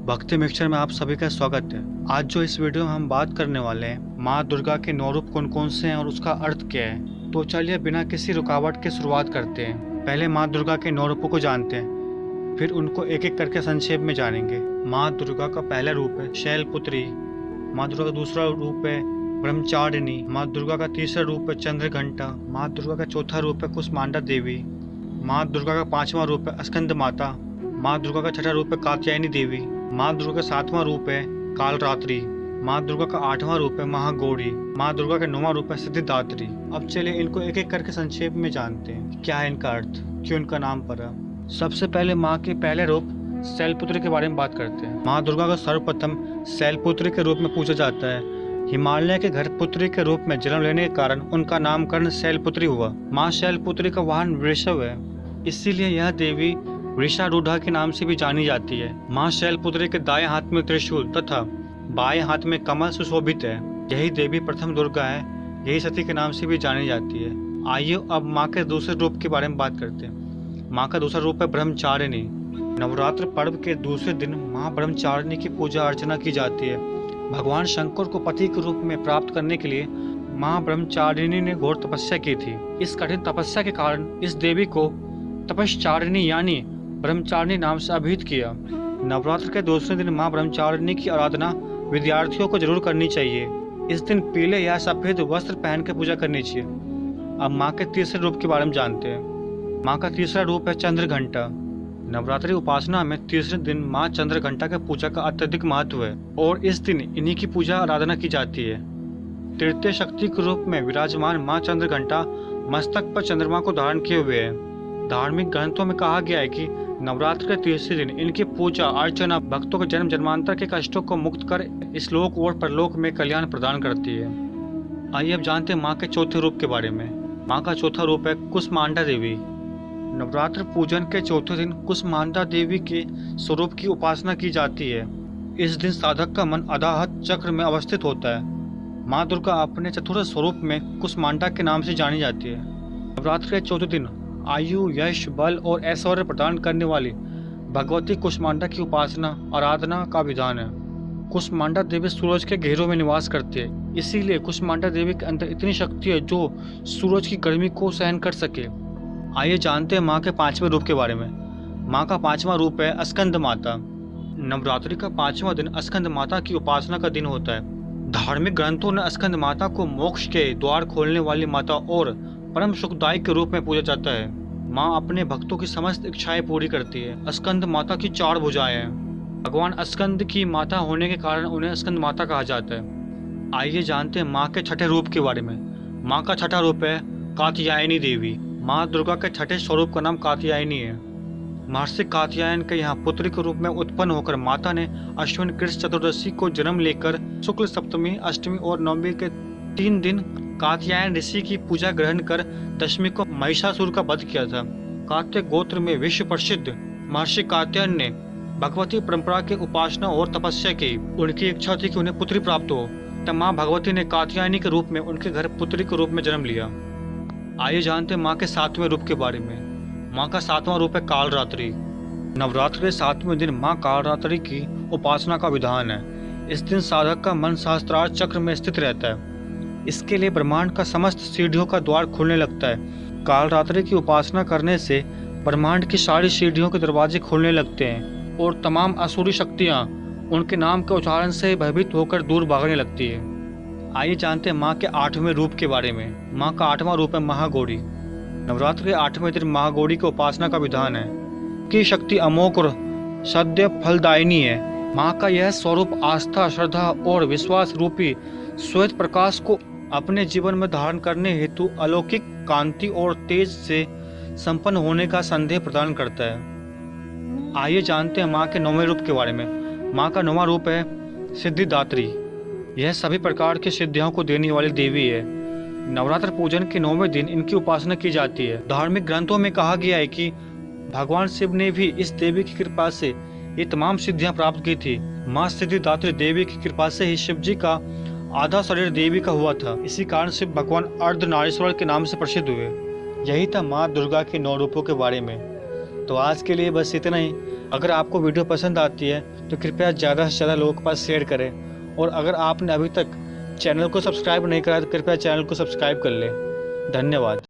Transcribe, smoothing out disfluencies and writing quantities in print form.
भक्ति मिक्सचर में आप सभी का स्वागत है। आज जो इस वीडियो में हम बात करने वाले हैं, माँ दुर्गा के 9 रूप कौन कौन से हैं और उसका अर्थ क्या है। तो चलिए बिना किसी रुकावट के शुरुआत करते हैं। पहले माँ दुर्गा के 9 रूपों को जानते हैं, फिर उनको एक एक करके संक्षेप में जानेंगे। माँ दुर्गा का पहला रूप है शैलपुत्री। माँ दुर्गा का दूसरा रूप है ब्रह्मचारिणी। माँ दुर्गा का तीसरा रूप है चंद्रघंटा। माँ दुर्गा का चौथा रूप है कुष्मांडा देवी। माँ दुर्गा का पांचवा रूप है स्कंद माता। माँ दुर्गा का छठा रूप है कात्यायनी देवी। माँ दुर्गा का सातवां रूप है कालरात्रि। माँ दुर्गा का आठवां रूप है महागौरी। माँ दुर्गा का नौवां रूप है सिद्धिदात्री। अब चलिए इनको एक एक करके संक्षेप में जानते हैं, क्या है इनका अर्थ, क्यों इनका नाम पड़ा। सबसे पहले माँ के पहले रूप शैलपुत्री के बारे में बात करते हैं। माँ दुर्गा को सर्वप्रथम शैलपुत्री के रूप में पूजा जाता है। हिमालय के घर पुत्री के रूप में जन्म लेने के कारण उनका नामकरण शैलपुत्री हुआ। माँ शैलपुत्री का वाहन वृषभ है, इसीलिए यह देवी वृषारूढ़ा के नाम से भी जानी जाती है। माँ शैलपुत्री के दाएं हाथ में त्रिशूल तथा बाएं हाथ में कमल सुशोभित है। यही देवी प्रथम दुर्गा है, यही सती के नाम से भी जानी जाती है। आइए अब माँ के दूसरे रूप के बारे में बात करते हैं। माँ का दूसरा रूप है ब्रह्मचारिणी। नवरात्र पर्व के दूसरे दिन माँ ब्रह्मचारिणी की पूजा अर्चना की जाती है। भगवान शंकर को पति के रूप में प्राप्त करने के लिए माँ ब्रह्मचारिणी ने घोर तपस्या की थी। इस कठिन तपस्या के कारण इस देवी को तपश्चारिणी यानी ब्रह्मचारिणी नाम से अभिहित किया। नवरात्र के दूसरे दिन माँ ब्रह्मचारिणी की आराधना विद्यार्थियों को जरूर करनी चाहिए। इस दिन पीले या सफेद वस्त्र पहन कर पूजा करनी चाहिए। अब माँ के तीसरे रूप के बारे में जानते हैं। माँ का तीसरा रूप है चंद्रघंटा। नवरात्रि उपासना में तीसरे दिन माँ चंद्रघंटा के पूजा का अत्यधिक महत्व है और इस दिन इन्हीं की पूजा आराधना की जाती है। तृतीय शक्ति के रूप में विराजमान माँ चंद्रघंटा मस्तक पर चंद्रमा को धारण किए हुए है। धार्मिक ग्रंथों में कहा गया है कि नवरात्र के तीसरे दिन इनकी पूजा अर्चना भक्तों के जन्म जन्मांतर के कष्टों को मुक्त कर इस लोक और परलोक में कल्याण प्रदान करती है। आइए अब जानते हैं माँ के चौथे रूप के बारे में। माँ का चौथा रूप है कुष्मांडा देवी। नवरात्र पूजन के चौथे दिन कुष्मांडा देवी के स्वरूप की उपासना की जाती है। इस दिन साधक का मन अनाहत चक्र में अवस्थित होता है। माँ दुर्गा अपने चतुर्थ स्वरूप में कुष्मांडा के नाम से जानी जाती है। नवरात्र के चौथे दिन आयु, यश, बल और ऐश्वर्य प्रदान करने वाली भगवती कुष्मांडा की उपासना आराधना का विधान है। कुष्मांडा देवी सूरज के घेरों में निवास करती है, इसीलिए कुष्मांडा देवी के अंदर इतनी शक्ति है जो सूरज की गर्मी को सहन कर सके। आइए जानते हैं माँ के पांचवें रूप के बारे में। माँ का पांचवां रूप है स्कंद माता। नवरात्रि का पांचवा दिन स्कंद माता की उपासना का दिन होता है। धार्मिक ग्रंथों ने स्कंद माता को मोक्ष के द्वार खोलने वाली माता और परम सुखदायी के रूप में पूजा जाता है। माँ अपने भक्तों की समस्त इच्छाएं पूरी करती है। स्कंद माता की 4 भुजाएं हैं। भगवान स्कंद की माता होने के कारण उन्हें स्कंद माता कहा जाता है। आइए जानते हैं माँ के छठे रूप के बारे में। माँ का छठा रूप है कात्यायनी देवी। माँ दुर्गा के छठे स्वरूप का नाम कात्यायनी है। महर्षि कात्यायन के यहाँ पुत्री के रूप में उत्पन्न होकर माता ने अश्विन कृष्ण चतुर्दशी को जन्म लेकर शुक्ल सप्तमी, अष्टमी और नवमी के 3 दिन कात्यायन ऋषि की पूजा ग्रहण कर दशमी को महिषासुर का वध किया था। कात्य गोत्र में विश्व प्रसिद्ध महर्षि कात्यायन ने भगवती परंपरा के उपासना और तपस्या की। उनकी इच्छा थी कि उन्हें पुत्री प्राप्त हो, तब माँ भगवती ने कात्यायनी के रूप में उनके घर पुत्री के रूप में जन्म लिया। आइए जानते हैं माँ के 7वें रूप के बारे में। माँ का 7वां रूप है कालरात्रि। नवरात्र के 7वें दिन माँ कालरात्रि की उपासना का विधान है। इस दिन साधक का मन सहस्त्रार चक्र में स्थित रहता है। इसके लिए ब्रह्मांड का समस्त सीढ़ियों का द्वार खुलने लगता है। कालरात्रि की उपासना करने से ब्रह्मांड की सारी सीढ़ियों के दरवाजे खुलने लगते हैं और तमाम असुरी शक्तियाँ उनके नाम के उच्चारण से भयभीत होकर दूर भागने लगती है। आइए जानते हैं माँ के 8वें रूप के बारे में। माँ का 8वां रूप है महागौरी। नवरात्र के 8वें दिन महागौरी की उपासना का विधान है। की शक्ति अमोघ और सद्य फलदायिनी है। माँ का यह स्वरूप आस्था, श्रद्धा और विश्वास रूपी श्वेत प्रकाश को अपने जीवन में धारण करने हेतु अलौकिक कांति और तेज से संपन्न होने का संदेह प्रदान करता है। आइए जानते हैं माँ के 9वें रूप के बारे में। माँ का 9वां रूप है सिद्धिदात्री। यह सभी प्रकार की सिद्धियों को देने वाली देवी है। नवरात्र पूजन के 9वें दिन इनकी उपासना की जाती है। धार्मिक ग्रंथों में कहा गया है कि भगवान शिव ने भी इस देवी की कृपा से ये तमाम सिद्धियां प्राप्त की थी। माँ सिद्धिदात्री देवी की कृपा से ही शिव जी का आधा शरीर देवी का हुआ था। इसी कारण शिव भगवान अर्धनारीश्वर के नाम से प्रसिद्ध हुए। यही था माँ दुर्गा के 9 रूपों के बारे में। तो आज के लिए बस इतना ही। अगर आपको वीडियो पसंद आती है तो कृपया ज़्यादा से ज़्यादा लोगों के पास शेयर करें, और अगर आपने अभी तक चैनल को सब्सक्राइब नहीं करा तो कृपया चैनल को सब्सक्राइब कर लें। धन्यवाद।